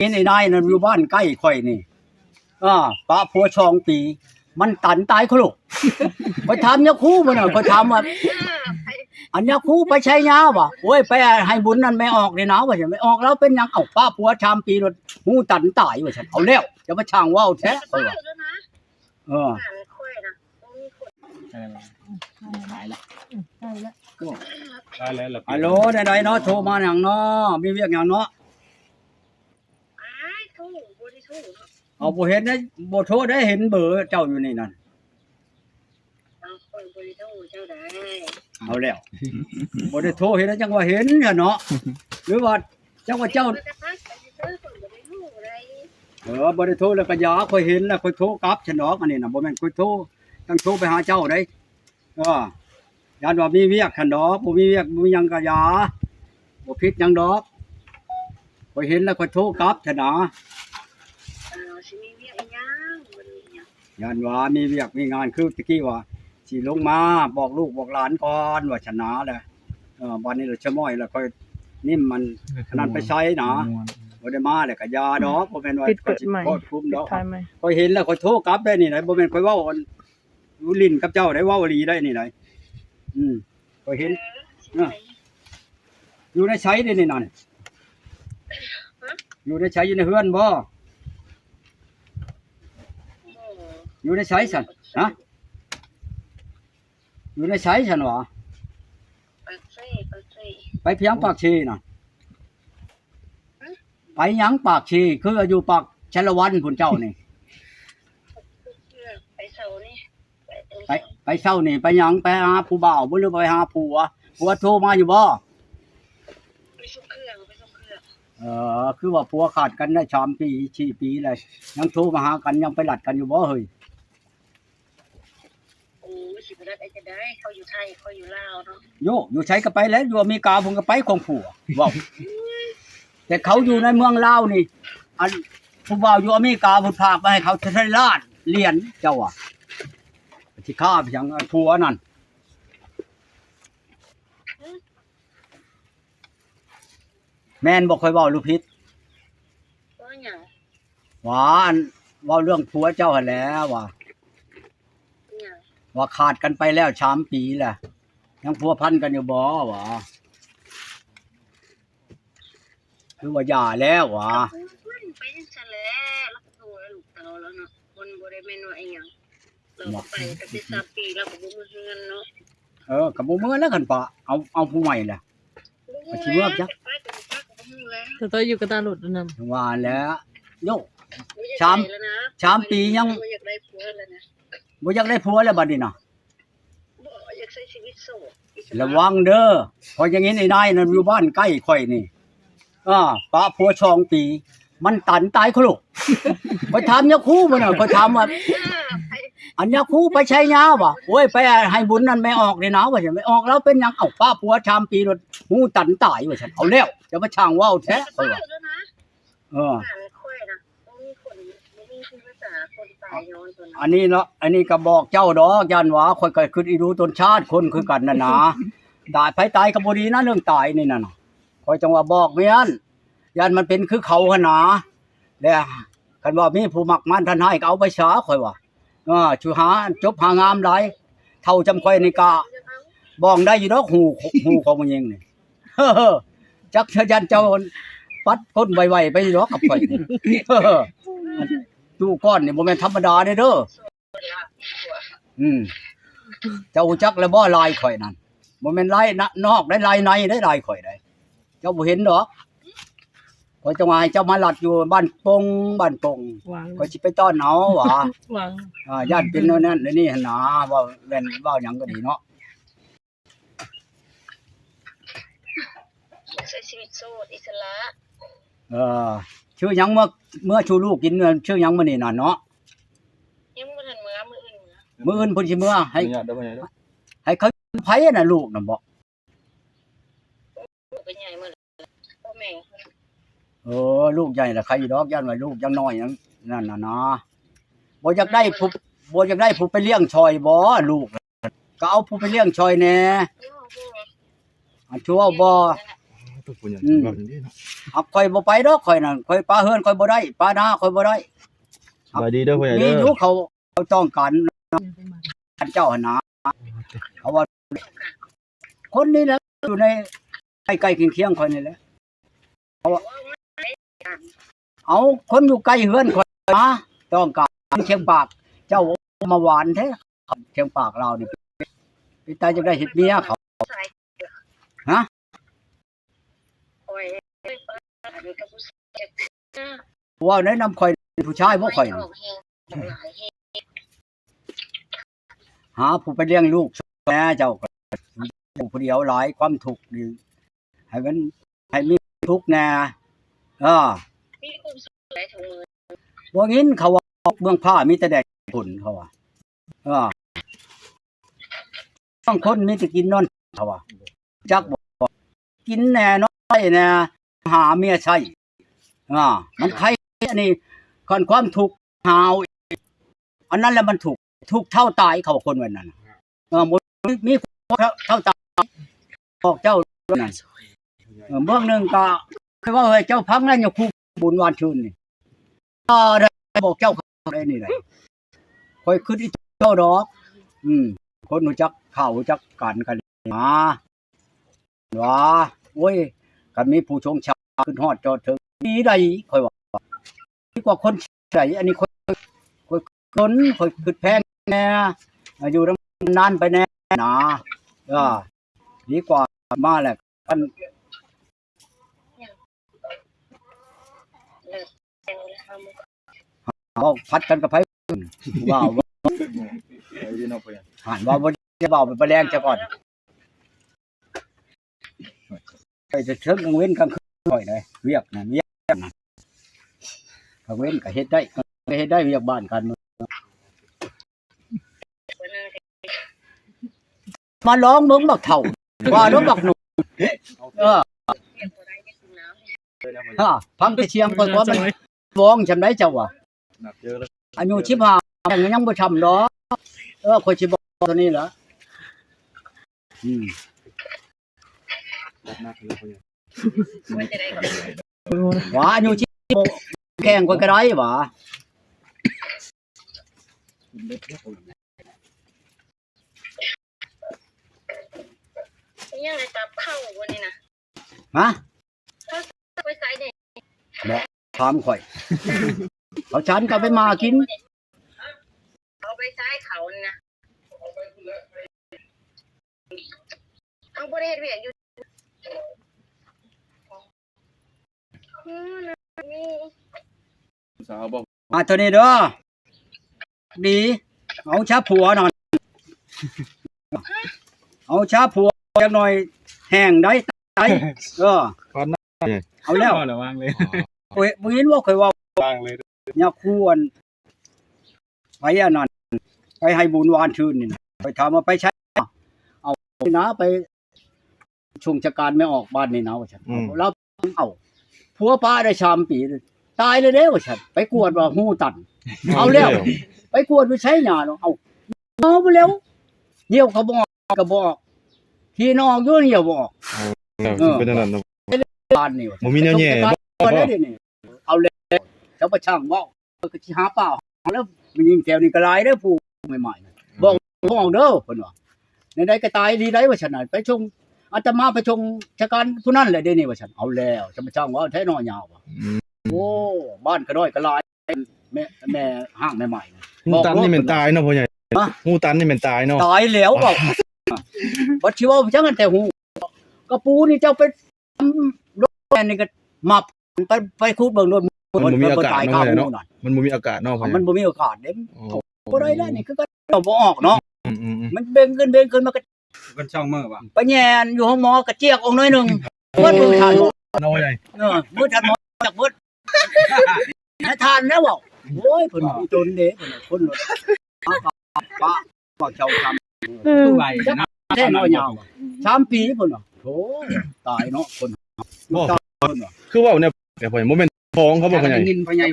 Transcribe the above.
เห็นไอ้นายนั่นอยู่บ้านใกล้ข่อยนี่ป้าผัวชองปีมันตันตายเขาลูกไปถามยาคูมันน่ะก็ถามว่าอันยาคูไปใช้ยาบ่โอ้ยไปให้บุญนั่นไม่ออกนี่นะว่าจะไม่ออกแล้วเป็นหยังเอ้าป้าผัวชามปีรถหูตันตายว่าฉันเอาแล้วจะมาช่างว่าวแท้เออได้แล้วฮัลโหลได้ๆเนาะโทรมาหยังเนาะมีเวียกหยังเนาะเอาบ่เห็นได้บ่โทรได้เห็นเบอร์เจ้าอยู่นี่นั่นเอาแล้วบ่ได้โทรเห็นแล้วจังว่าเห็นเนี่ยเนาะหรือว่าจังว่าเจ้าบ่ได้โทรแล้วก็อย่าค่อยเห็นแล้วค่อยโทรกลับฉันดอกอันนี้น่ะบ่แม่นค่อยโทรต้องโทรไปหาเจ้าได้ย่านว่ามีเวียกคั่นดอกบ่มีเวียกบ่มีหยังก็อย่าบ่ผิดหยังดอกค่อยเห็นแล้วค่อยโทรกลับฉันนะย่านว่ามีเวียกมีงานคือตะกี้ว่าสิลงมาบอกลูกบอกหลานก่อนว่าชนะแหละวันนี้เราชะม้อยแล้วค่อยนิ่มมันขนาดไปใช้นะบ่ได้มาแล้วก็ยาดอกบ่แม่นว่าก็สิโคตรคุ้มดอกค่อยเห็นแล้วค่อยโทรกลับได้นี่ไหนบ่แม่นค่อยเว้าอยู่ลิ้นกับเจ้าได้เว้าอีหลีได้นี่ไหนค่อยเห็นอยู่ในใช้นี่นั่นอยู่ในใช้อยู่ในเฮือนบ่อยู่ในใช้ซั่นฮะอยู่ในใช้ซั่นวะไปเพียงปากชีน่ะไปหยังปากชีคืออยู่ปากชลวันพุ่นเจ้านี่ไปเช้านี่ไปหยังไปหาผู้บ่าวบ่หรือไปหาผัวโทรมาอยู่บ่ไปส่งเครื่องคือว่าผัวขาดกันได้3 ปี4 ปีเลยยังโทรมาหากันยังไปหลัดกันอยู่บ่เฮ้ยสิบ่ได้จะได้เขาอยู่ไทยเขาอยู่ลาวเนาะโยอยู่ไสก็ไปแล้วอยู่อเมริกาผมก็ไปของผัวว้าวแต่เขาอยู่ในเมืองลาวนี่อันผู้บ่าวอยู่อเมริกาเพิ่นพาไปให้เขาทะล้านเหรียญเจ้าอ่ะที่ฆ่าไปยังผัวนั่นแม่นบ่ค่อยเว้าหรือผิดว่าหยังว่าอันเว้าเรื่องผัวเจ้าหั่นแหล้วว่าขาดกันไปแล้ว3 ปีแหละยังพัวพันกันอยู่บ่วะคือว่าหย่าแล้ววะไปจังซั่นแหละแล้วก็โทรลูกเต้าแล้วเนาะคนบ่ได้แม่นว่าอีหยังเราไปตั้งแต่3 ปีแล้วก็บ่มีเงินเนาะก็บ่มื้อแล้วคั่นปะเอาผู้ใหม่แหละก็สิเมื่อจักแต่ตัวอยู่กับตาหลุดนำว่าแล้วโย3 ปียังบ่อยากได้ผัวแล้วนะบ่อยากได้ผัวแล้วบัดนี้น่ะบ่อยากใช้ชีวิตโสดระวังเด้อพออย่างงี้ไอ้นายนั่นอยู่บ้านใกล้ข่อยนี่ป้าผัวชองปีมันตันตายเขาลูกไปถามยาคูมันน่ะก็ถามว่าอันยาคูไปใช้ยาบ่โอ้ยไปให้บุญนั่นไม่ออกนี่นะว่าจะไม่ออกแล้วเป็นหยังเอ้าป้าผัวชามปีรถหูตันตายว่าฉันเอาแล้วจะมาช่างว่าวแท้อันนี้เนาะอันนี้ก็บอกเจ้าดอกยันว่าค่อยก็คืออีรู้ตนชาติคนคือกันน่ะนะได้ไผตายก็บ่ดีนะเรื่องตายนี่น่ะค่อยจังว่าบอกเมียนยันมันเป็นคือเขาหั่นนะแล้วคันว่ามีผู้มักมันท่านให้ก็เอาไปฉาค่อยว่าชูหาจบหางามหลายเท่าจำค่อยนี่ก็บ้องได้อยู่ดอกหูของมันยิงนี่จักยันเจ้าปัดคนไวๆไปดอกกับข่อยตู้ก้อนนี่บ่แม่นธรรมดาเด้อเจ้าจักแล้วบ่ลายข่อยนั่นบ่แม่นลายนอกได้ลายในได้ลายข่อยได้เจ้าบ่เห็นดอกข่อยจังว่าให้เจ้ามาลัดอยู่บ้านปงข่อยสิไปต้อนเอาว่าญาติเป็นนั่นนี่หั่นนะว่าแม่นเว้าหยังก็ดีเนาะใช้ชีวิตโสดอิสระชื่อหยังเมื่อชูลูกกินชื่อหยังมื้อนี้น่ะเนาะยังบ่ทันมื้ออื่นพุ่นสิมื้อให้เขาไผน่ะลูกน่ะบ่เป็นใหญ่มื้อพ่อแม่ลูกใหญ่ล่ะใครดอกย่านว่าลูกยังน้อยนั่นน่ะนะบ่อยากได้ผู้ไปเลี้ยงชอยบ่ลูกก็เอาผู้ไปเลี้ยงชอยแน่ชัวบ่ ทุกคนอย่างแบบนี้เนาะ เอาข่อยบ่ไปดอกข่อยนั่นข่อยปลาเฮือนข่อยบ่ได้ปลานาข่อยบ่ได้ สบายดีเด้อพ่อใหญ่ มี เด้อ อยู่เขาต้องการเจ้าหนนะเขาว่าคนนี้แหละอยู่ในใกล้ๆเคียงๆข่อยนี่แหละเอาคนอยู่ใกล้เฮือนข่อยมาต้องการเชียงปากเจ้ามาหวานแท้เชียงปากเรานี่พี่ตาจะได้เฮ็ดเมียเขาฮะว่าแนะนำข่อยผู้ชายบ่ข่อยหาผู้ไปเลี้ยงลูกแม่เจ้าก็อยู่ผู้เดียวหลายความทุกข์นี่ให้มันให้มีทุกข์แน่บ่งินเขาว่าเมืองผ้ามีแต่แดดฝนเขาว่าบางคนมีแต่กินนอนเขาว่าจักบ่กินแน่น้อยแน่หาเมียใช้มันใครอันนี้ก่อนความทุกข์หาวอันนั้นแหละมันทุกข์เท่าตายเขาคนวันนั้นมีเท่าตายบอกเจ้านั่นเบื้องหนึ่งก็คือว่าเฮ้ยเจ้าพังนั่นอย่าคู่บุญวานชื่นนี่ได้บอกเจ้าได้นี่เลยคอยขึ้นที่เจ้าดอกคนรู้จักข่าวรู้จักกันมาว่าโอ้ยกันมีผู้ชงชาขึ้นฮอดจอดถึงดีใดคอยว่าดีกว่าคนใดอันนี้คนขึ้นแพงแน่อยู่นานไปแน่นะดีกว่ามาแหละกันเอาพัดกันกับไผว้าวหันว่าบ่จะเบาไปแรงซะก่อนไปจะเชิงกลางเว้นกลางคืนหน่อยเลยเวียกนั่นกลางเว้นก็เฮ็ดได้เวียกบ้านกันมาร้องเบิ่งบักเฒ่าว่าน้องบักหนุ่มพังแต่เชียงก่อนว่ามันฟ้องจำได้เจ้าว่ะอายุ15ยังบ่ทำดอกข่อยสิบอกตัวนี้เหรอว่าอายุ16แข่งข่อยก็ได้ว่ะยังไงตับเข้าวันนี้นะฮะไปใส่เด็กบอกถามข่อยเขาฉันก็ไปมากินเอาไปใส่เขานี่นะเอาบริเวณเวียนอยู่สาวบอกมาตัวนี้เด้อดีเอาชาผัวหน่อยเอาชาผัวจักหน่อยแห้งได้เอาแล้ววางเลยโอ้ยบ่เห็นว่าเคยว่าวางเลยยาควรไปอันนั้นไปให้บุญวานชื่นนี่ไปถามว่าไปใช้เอานะไปช่วงจักการไม่ออกบ้านนี่นะว่าฉันแล้วเอาผัวป้าได้3 ปีตายเลยเด้ว่าฉันไปกวดว่าหูตันเอาแล้วไปกวดไปใช้หญ้าเนาะเอาไปแล้วเดี๋ยวเขาบอกก็บอกที่น้องอยู่นี่อย่าบอกเป็นนั่นบ้านนี่บ่มีแนวแย่เอาเลยเจ้าประช่างว่าก็สิหาเปล่าแล้วมันยิงแถวนี่ก็หลายเด้อผู้ใหม่ๆบอกเด้อเพิ่นว่าในใดก็ตายดีได้ว่าฉันน่ะไปชงอาตมาไปชงชะกันผู้นั้นแหละเด้นี่ว่าฉันเอาแล้วเจ้าประช่างว่าแท้น้อยยาวว่ะโอ้บ้านก็น้อยก็หลายแม่ห้างใหม่ๆฮูตันนี่แม่นตายเนาะพ่อใหญ่ฮูตันนี่แม่นตายเนาะตายแล้วบ่บ่สิว่าจังแต่ฮูกระปูนี่เจ้าไปรถแม่นี่ก็มาไปคูดเบิ่งโดนมันบ่มีอากาศเนาะมันบ่มีอากาศเนาะมันบ่มีอากาศเด้บ่ได้แล้วนี่คือก็บ่ออกเนาะมันเบ่งขึ้นมาก็มันช่องมือว่ะไปแย่นอยู่ห้องหมอกระเจียกออกหน่อยนึงเบิดมือทานน้อยใหญ่มือทานหมอจักเบิดให้ทานแล้วบ่โอ้ยเพิ่นจนเด้เพิ่นคนรถป้าบ่เจ้าทำคือไว้นะแท้น้อยยาว3 ปีเพิ่นว่าโธ่ตายเนาะคนคือว่าเนี่ยแต่พ่อบ่แม่นท้องเขาบ่พ่อใหญ่